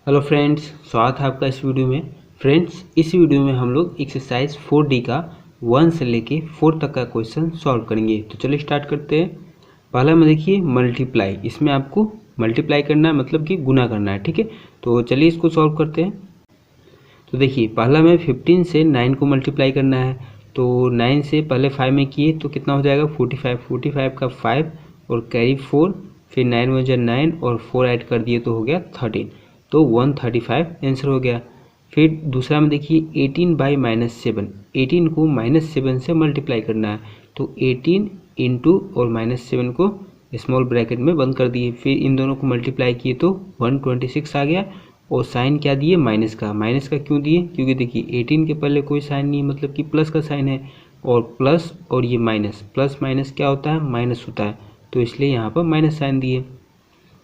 Hello friends, स्वागत है आपका इस वीडियो में। फ्रेंड्स, इस वीडियो में हम लोग एक्सरसाइज 4D का 1 से लेके 4 तक का क्वेश्चन सॉल्व करेंगे। तो चलिए स्टार्ट करते हैं। पहला में देखिए मल्टीप्लाई, इसमें आपको मल्टीप्लाई करना है, मतलब कि गुना करना है। ठीक है, तो चलिए इसको सॉल्व करते हैं। तो देखिए पहला में 15 से 9 को मल्टीप्लाई करना है। तो 9 से पहले 5 में किए तो कितना हो जाएगा 45। 45 का 5 और कैरी 4, फिर 9 में जो 9 और 4 ऐड कर दिए तो हो गया 13। तो 135 आंसर हो गया। फिर दूसरा में देखिए 18/-7, 18 को -7 से मल्टीप्लाई करना है। तो 18 इंटू और -7 को स्मॉल ब्रैकेट में बंद कर दिए, फिर इन दोनों को मल्टीप्लाई किए तो 126 आ गया। और साइन क्या दिए, माइनस का। माइनस का क्यों दिए, क्योंकि देखिए 18 के पहले कोई साइन नहीं है, मतलब कि प्लस का साइन है। और प्लस और ये माइनस, प्लस माइनस क्या होता है, माइनस होता है, तो इसलिए यहाँ पर माइनस साइन दिए।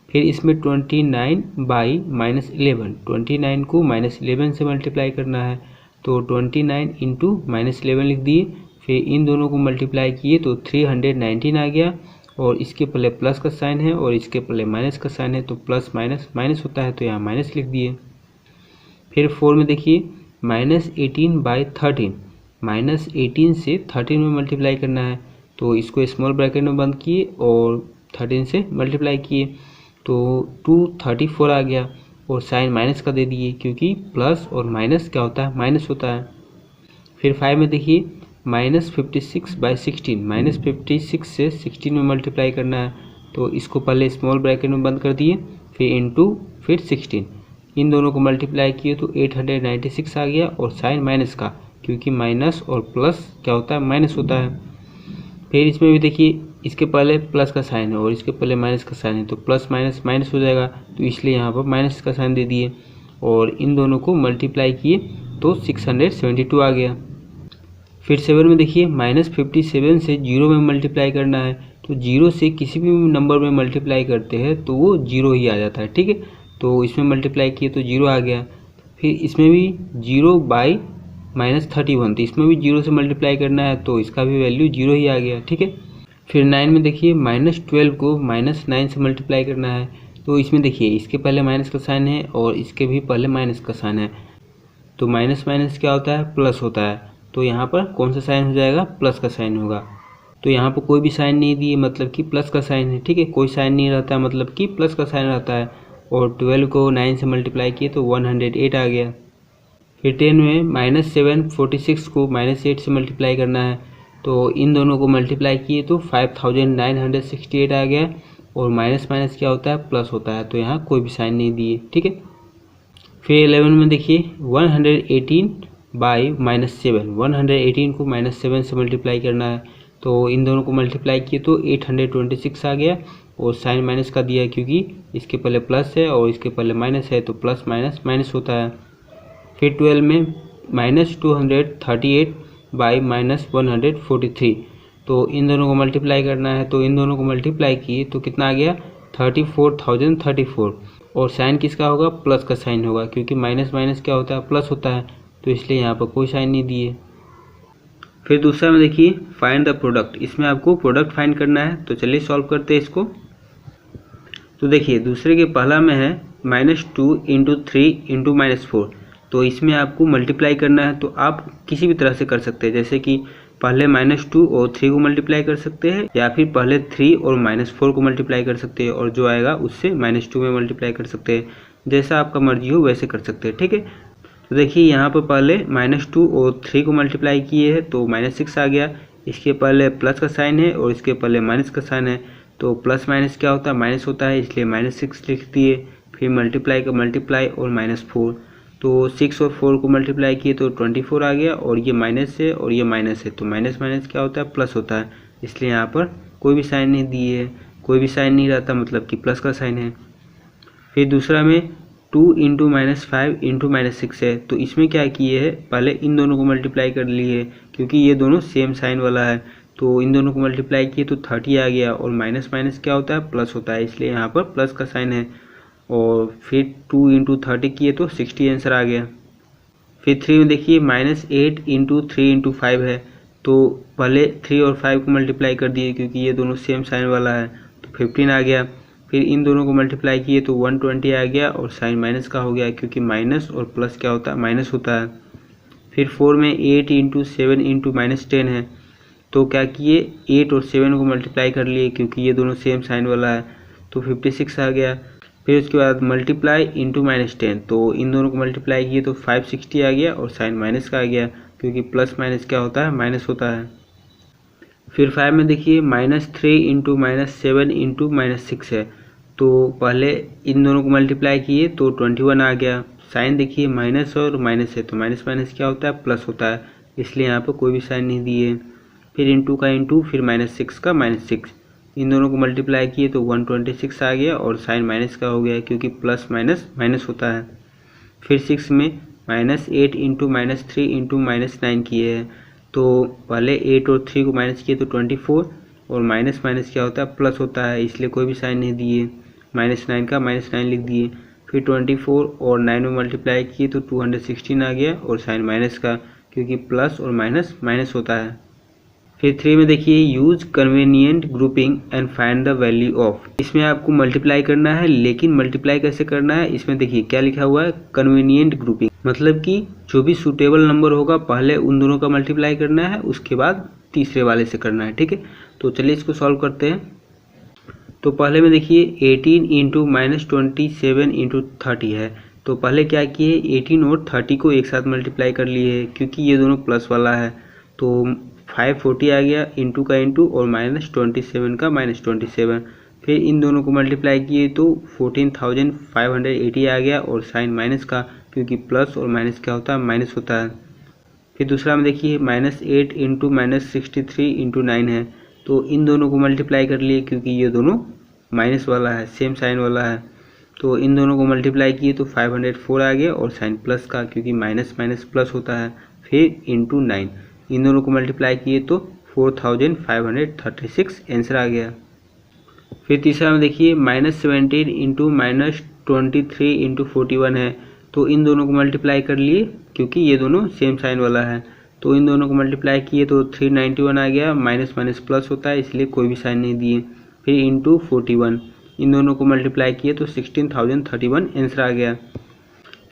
फिर इसमें 29/-11, 29 को -11 से मल्टीप्लाई करना है। तो 29 इंटू -11 लिख दिए, फिर इन दोनों को मल्टीप्लाई किए तो 319 आ गया। और इसके पहले प्लस का साइन है और इसके पहले माइनस का साइन है, तो प्लस माइनस माइनस होता है, तो यहाँ माइनस लिख दिए। फिर 4 में देखिए -18/13, -18 से 13 में मल्टीप्लाई करना है। तो इसको स्मॉल ब्रैकेट में बंद किए और 13 से मल्टीप्लाई किए तो 234 आ गया। और साइन माइनस का दे दिए, क्योंकि प्लस और माइनस क्या होता है, माइनस होता है। फिर 5 में देखिए -56/16, -56 से 16 में मल्टीप्लाई करना है। तो इसको पहले स्मॉल ब्रैकेट में बंद कर दिए, फिर इंटू, फिर 16, इन दोनों को मल्टीप्लाई किए तो 896 आ गया। और साइन माइनस का, क्योंकि माइनस और प्लस क्या होता है, माइनस होता है। फिर इसमें भी देखिए इसके पहले प्लस का साइन है और इसके पहले माइनस का साइन है, तो प्लस माइनस माइनस हो जाएगा, तो इसलिए यहाँ पर माइनस का साइन दे दिए। और इन दोनों को मल्टीप्लाई किए तो 672 आ गया। फिर 7 में देखिए -57 से 0 में मल्टीप्लाई करना है। तो 0 से किसी भी नंबर में मल्टीप्लाई करते हैं तो वो 0 ही आ जाता है। ठीक है, तो इसमें मल्टीप्लाई किए तो 0 आ गया। फिर इसमें भी 0/-31, तो इसमें भी 0 से मल्टीप्लाई करना है, तो इसका भी वैल्यू 0 ही आ गया। ठीक है, फिर 9 में देखिए -12 को -9 से मल्टीप्लाई करना है। तो इसमें देखिए इसके पहले माइनस का साइन है और इसके भी पहले माइनस का साइन है, तो माइनस माइनस क्या होता है, प्लस होता है। तो यहाँ पर कौन सा साइन हो जाएगा, प्लस का साइन होगा। तो यहाँ पर कोई भी साइन नहीं दिए, मतलब कि प्लस का साइन है। ठीक है, कोई साइन नहीं रहता है, मतलब कि प्लस का साइन रहता है। और 12 को 9 से मल्टीप्लाई किए तो 108 आ गया। फिर 10 में -746 को -8 से मल्टीप्लाई करना है। तो इन दोनों को मल्टीप्लाई किए तो 5968 आ गया। और माइनस माइनस क्या होता है, प्लस होता है, तो यहाँ कोई भी साइन नहीं दिए। ठीक है, फिर 11 में देखिए 118/-7, 118 को -7 से मल्टीप्लाई करना है। तो इन दोनों को मल्टीप्लाई किए तो 826 आ गया। और साइन माइनस का दिया, क्योंकि इसके पहले प्लस है और इसके पहले माइनस है, तो प्लस माइनस माइनस होता है। फिर 12 में -238/-143, तो इन दोनों को मल्टीप्लाई करना है। तो इन दोनों को मल्टीप्लाई किए तो कितना आ गया, 34,034। और साइन किसका होगा, प्लस का साइन होगा, क्योंकि माइनस माइनस क्या होता है, प्लस होता है, तो इसलिए यहाँ पर कोई साइन नहीं दिए। फिर दूसरा में देखिए फाइंड द प्रोडक्ट, इसमें आपको प्रोडक्ट फाइंड करना है। तो चलिए सॉल्व करते हैं इसको। तो देखिए दूसरे के पहला में है -2 × 3 × -4, तो इसमें आपको मल्टीप्लाई करना है। तो आप किसी भी तरह से कर सकते हैं, जैसे कि पहले -2 और 3 को मल्टीप्लाई कर सकते हैं, या फिर पहले 3 और -4 को मल्टीप्लाई कर सकते हैं, और जो आएगा उससे -2 में मल्टीप्लाई कर सकते हैं। जैसा आपका मर्जी हो वैसे कर सकते हैं। ठीक है, तो देखिए यहाँ पर पहले -2 और 3 को मल्टीप्लाई किए हैं तो -6 आ गया। इसके पहले प्लस का साइन है और इसके पहले माइनस का साइन है, तो प्लस माइनस क्या होता है, माइनस होता है, इसलिए -6 लिख दिए। फिर मल्टीप्लाई का मल्टीप्लाई और -4, तो 6 और 4 को मल्टीप्लाई किए तो 24 आ गया। और ये माइनस है और ये माइनस है, तो माइनस माइनस क्या होता है, प्लस होता है, इसलिए यहाँ पर कोई भी साइन नहीं दिए है। कोई भी साइन नहीं रहता, मतलब कि प्लस का साइन है। फिर दूसरा में 2 × -5 × -6 है, तो इसमें क्या किए है, पहले इन दोनों को मल्टीप्लाई कर लिए, क्योंकि ये दोनों सेम साइन वाला है। तो इन दोनों को मल्टीप्लाई किए तो 30 आ गया। और माइनस माइनस क्या होता है, प्लस होता है, इसलिए यहाँ पर प्लस का साइन है। और फिर 2 × 30 किए तो 60 आंसर आ गया। फिर 3 में देखिए -8 × 3 × 5 है, तो पहले 3 और 5 को मल्टीप्लाई कर दिए, क्योंकि ये दोनों सेम साइन वाला है, तो 15 आ गया। फिर इन दोनों को मल्टीप्लाई किए तो 120 आ गया और साइन माइनस का हो गया, क्योंकि माइनस और प्लस क्या होता है, माइनस होता है। फिर 4 में 8 इंटू 7 इंटू -10 है, तो क्या किए 8 और 7 को मल्टीप्लाई कर लिए, क्योंकि ये दोनों सेम साइन वाला है, तो 56 आ गया। फिर उसके बाद मल्टीप्लाई इंटू -10, तो इन दोनों को मल्टीप्लाई किए तो 560 आ गया और साइन माइनस का आ गया, क्योंकि प्लस माइनस क्या होता है, माइनस होता है। फिर 5 में देखिए -3 इंटू -7 इंटू -6 है, तो पहले इन दोनों को मल्टीप्लाई किए तो 21 आ गया। साइन देखिए माइनस और माइनस है, तो माइनस माइनस क्या होता है, प्लस होता है, इसलिए यहाँ पर कोई भी साइन नहीं दिए। फिर इंटू का इंटू, फिर -6 का -6, इन दोनों को मल्टीप्लाई किए तो 126 आ गया और साइन माइनस का हो गया, क्योंकि प्लस माइनस माइनस होता है। फिर 6 में -8 इंटू -3 इंटू -9 किए हैं, तो पहले 8 और 3 को माइनस किए तो 24, और माइनस माइनस क्या होता है, प्लस होता है, इसलिए कोई भी साइन नहीं दिए। -9 का -9 लिख दिए। फिर 24 और 9 में मल्टीप्लाई किए तो 216 आ गया और साइन माइनस का, क्योंकि प्लस और माइनस माइनस होता है। फिर 3 में देखिए use convenient grouping and find the value of, इसमें आपको मल्टीप्लाई करना है, लेकिन मल्टीप्लाई कैसे करना है, इसमें देखिए क्या लिखा हुआ है, कन्वीनियंट ग्रुपिंग, मतलब कि जो भी सूटेबल नंबर होगा पहले उन दोनों का मल्टीप्लाई करना है, उसके बाद तीसरे वाले से करना है, ठीक है। तो चलिए इसको सॉल्व करते हैं। तो पहले में देखिए 18 इंटू -27 इंटू 30 है, तो पहले क्या किए 18 और 30 को एक साथ मल्टीप्लाई कर लिए, क्योंकि ये दोनों प्लस वाला है, तो 540 आ गया, इंटू का इंटू और -27 का -27। फिर इन दोनों को मल्टीप्लाई किए तो 14,580 आ गया और साइन माइनस का, क्योंकि प्लस और माइनस क्या होता है, माइनस होता है। फिर दूसरा में देखिए -8 इंटू -63 इंटू 9 है, तो इन दोनों को मल्टीप्लाई कर लिए, क्योंकि ये दोनों माइनस वाला है, सेम साइन वाला है, तो इन दोनों को मल्टीप्लाई किए तो 504 आ गया और साइन प्लस का, क्योंकि माइनस माइनस प्लस होता है। फिर इंटू 9, इन दोनों को मल्टीप्लाई किए तो 4536 आंसर आ गया। फिर तीसरा में देखिए -17 इंटू -23 इंटू 41 है, तो इन दोनों को मल्टीप्लाई कर लिए, क्योंकि ये दोनों सेम साइन वाला है, तो इन दोनों को मल्टीप्लाई किए तो 391 आ गया, माइनस माइनस प्लस होता है, इसलिए कोई भी साइन नहीं दिए। फिर इंटू 41, इन दोनों को मल्टीप्लाई किए तो 16,031 आंसर आ गया।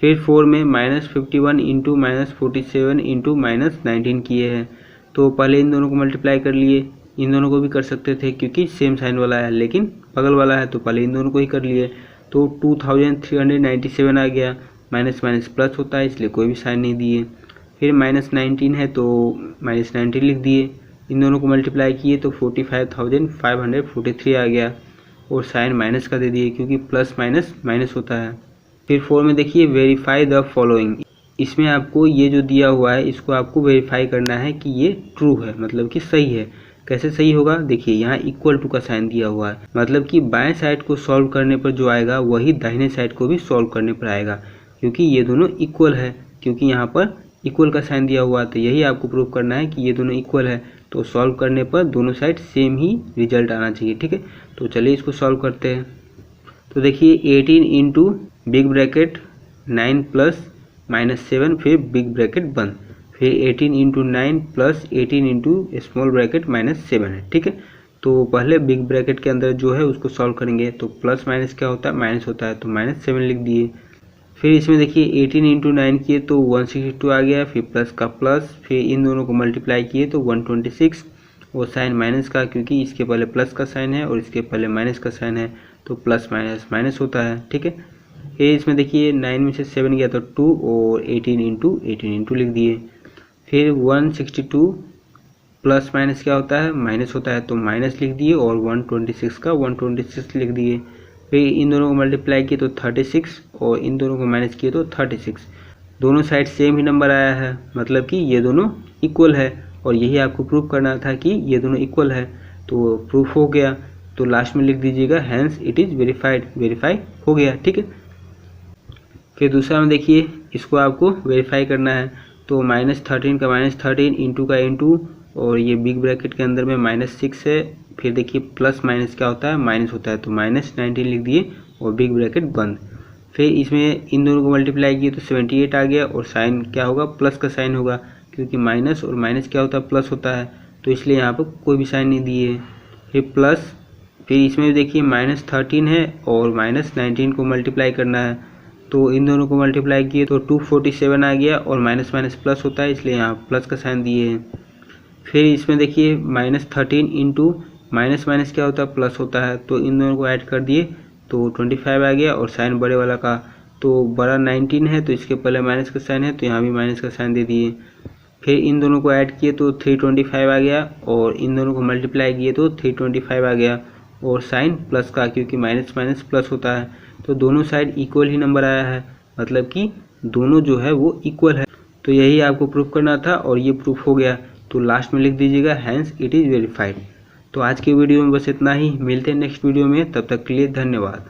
फिर 4 में -51 इंटू -47 इंटू -19 किए हैं, तो पहले इन दोनों को मल्टीप्लाई कर लिए, इन दोनों को भी कर सकते थे क्योंकि सेम साइन वाला है, लेकिन बगल वाला है, तो पहले इन दोनों को ही कर लिए, तो 2397 आ गया, माइनस माइनस प्लस होता है, इसलिए कोई भी साइन नहीं दिए। फिर -19 है तो -19 लिख दिए, इन दोनों को मल्टीप्लाई किए तो 45,543 आ गया और साइन माइनस का दे दिए, क्योंकि प्लस माइनस माइनस होता है। फिर 4 में देखिए वेरीफाई द फॉलोइंग, इसमें आपको ये जो दिया हुआ है इसको आपको वेरीफाई करना है कि ये ट्रू है, मतलब कि सही है। कैसे सही होगा, देखिए यहाँ इक्वल टू का साइन दिया हुआ है, मतलब कि बाएं साइड को सॉल्व करने पर जो आएगा वही दाहिने साइड को भी सॉल्व करने पर आएगा, क्योंकि ये दोनों इक्वल है, क्योंकि यहाँ पर इक्वल का साइन दिया हुआ है, तो यही आपको प्रूव करना है कि ये दोनों इक्वल है, तो सॉल्व करने पर दोनों साइड सेम ही रिजल्ट आना चाहिए, ठीक है। तो चलिए इसको सॉल्व करते हैं। तो देखिए 18 इंटू बिग ब्रैकेट 9 प्लस -7 फिर बिग ब्रैकेट बंद, फिर 18 into 9 plus 18 into small bracket -7 है, ठीक है। तो पहले बिग ब्रैकेट के अंदर जो है उसको सॉल्व करेंगे, तो प्लस माइनस क्या होता है, माइनस होता है, तो -7 लिख दिए। फिर इसमें देखिए 18 इंटू 9 किए तो 162 आ गया, फिर प्लस का प्लस, फिर इन दोनों को मल्टीप्लाई किए तो 126 और साइन माइनस का, क्योंकि इसके पहले प्लस का साइन है और इसके पहले माइनस का साइन है, तो प्लस माइनस माइनस होता है, ठीक है। फिर इसमें देखिए 9 में से 7 गया तो 2 और 18 इंटू लिख दिए। फिर 162 प्लस माइनस क्या होता है, माइनस होता है, तो माइनस लिख दिए और 126 का 126 लिख दिए। फिर इन दोनों को मल्टीप्लाई किए तो 36 और इन दोनों को माइनस किए तो 36, दोनों साइड सेम ही नंबर आया है, मतलब कि ये दोनों इक्वल है, और यही आपको प्रूव करना था कि ये दोनों इक्वल है, तो प्रूफ हो गया। तो लास्ट में लिख दीजिएगा hence it is verified, verify हो गया, ठीक है। फिर दूसरा में देखिए इसको आपको वेरीफाई करना है, तो -13 का -13 इंटू का इंटू, और ये बिग ब्रैकेट के अंदर में -6 है, फिर देखिए प्लस माइनस क्या होता है, माइनस होता है, तो -19 लिख दिए और बिग ब्रैकेट बंद। फिर इसमें इन दोनों को मल्टीप्लाई किए तो 78 आ गया और साइन क्या होगा, प्लस का साइन होगा, क्योंकि माइनस और माइनस क्या होता है, प्लस होता है, तो इसलिए यहाँ पर कोई भी साइन नहीं दिए। फिर प्लस, फिर इसमें भी देखिए -13 है और -19 को मल्टीप्लाई करना है, तो इन दोनों को मल्टीप्लाई किए तो 247 आ गया और माइनस माइनस प्लस होता है, इसलिए यहाँ प्लस का साइन दिए हैं। फिर इसमें देखिए -13 इंटू माइनस माइनस क्या होता है, प्लस होता है, तो इन दोनों को ऐड कर दिए तो 25 आ गया और साइन बड़े वाला का तो बड़ा 19 है, तो इसके पहले माइनस का साइन है तो यहाँ भी माइनस का साइन दे दिए। फिर इन दोनों को ऐड किए तो 325 आ गया और इन दोनों को मल्टीप्लाई किए तो 325 आ गया और साइन प्लस का, क्योंकि माइनस माइनस प्लस होता है, तो दोनों साइड इक्वल ही नंबर आया है, मतलब कि दोनों जो है वो इक्वल है। तो यही आपको प्रूफ करना था और ये प्रूफ हो गया, तो लास्ट में लिख दीजिएगा हैंस इट इज़ वेरीफाइड। तो आज की वीडियो में बस इतना ही, मिलते हैं नेक्स्ट वीडियो में, तब तक के लिए धन्यवाद।